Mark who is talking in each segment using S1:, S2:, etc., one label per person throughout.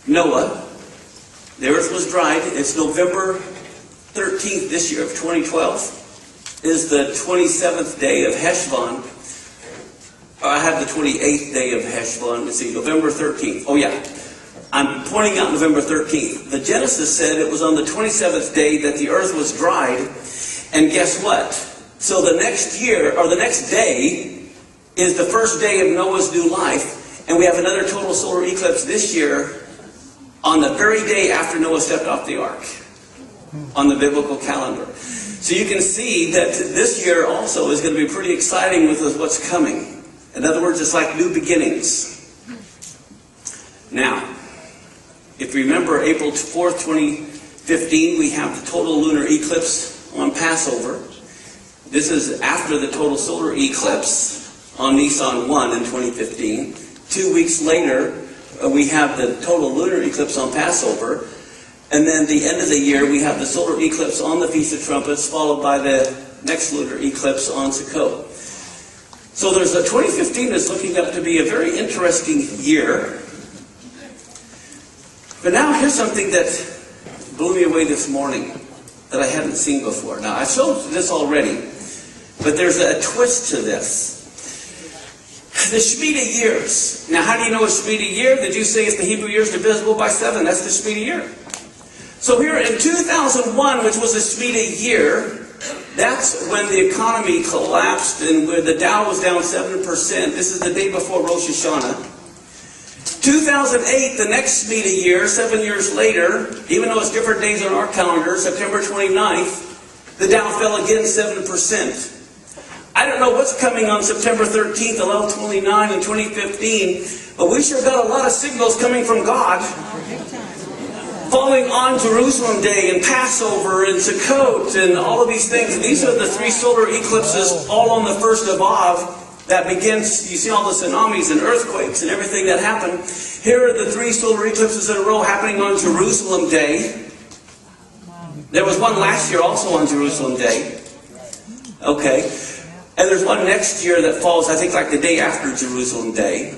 S1: Noah. The earth was dried. It's November 13th this year of 2012. Is the 27th day of Heshvan. I have the 28th day of Heshvan. Let's see, November 13th. Oh yeah, I'm pointing out November 13th. The Genesis said it was on the 27th day that the earth was dried. And guess what? So the next year, or the next day, is the first day of Noah's new life. And we have another total solar eclipse this year on the very day after Noah stepped off the ark on the biblical calendar. So you can see that this year also is going to be pretty exciting with what's coming. In other words, it's like new beginnings. Now, if you remember April 4th, 2015, we have the total lunar eclipse on Passover. This is after the total solar eclipse on Nisan 1 in 2015. 2 weeks later, we have the total lunar eclipse on Passover. And then the end of the year, we have the solar eclipse on the Feast of Trumpets, followed by the next lunar eclipse on Sukkot. So there's a 2015 is looking up to be a very interesting year. But now here's something that blew me away this morning that I hadn't seen before. Now, I've showed this already, but there's a twist to this. The Shemitah years. Now, how do you know a Shemitah year? The Jews say it's the Hebrew years divisible by 7. That's the Shemitah year. So here in 2001, which was a Shemitah year, that's when the economy collapsed and where the Dow was down 7%. This is the day before Rosh Hashanah. 2008, the next Shemitah year, 7 years later, even though it's different days on our calendar, September 29th, the Dow fell again 7%. I don't know what's coming on September 13th, 11/29 in 2015, but we sure got a lot of signals coming from God. Falling on Jerusalem Day and Passover and Sukkot and all of these things. These are the 3 solar eclipses all on the 1st of Av that begins, you see all the tsunamis and earthquakes and everything that happened. Here are the 3 solar eclipses in a row happening on Jerusalem Day. There was one last year also on Jerusalem Day. Okay. And there's one next year that falls, I think, like the day after Jerusalem Day.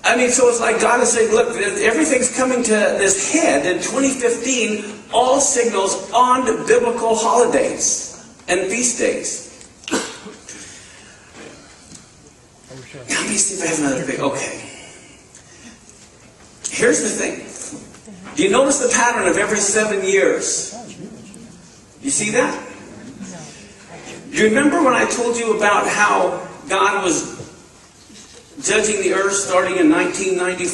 S1: I mean, so it's like God is saying, look, everything's coming to this head. In 2015, all signals on biblical holidays and feast days. Let me see if I have another big... Okay. Here's the thing. Do you notice the pattern of every 7 years? You see that? Do you remember when I told you about how God was judging the earth starting in 1994?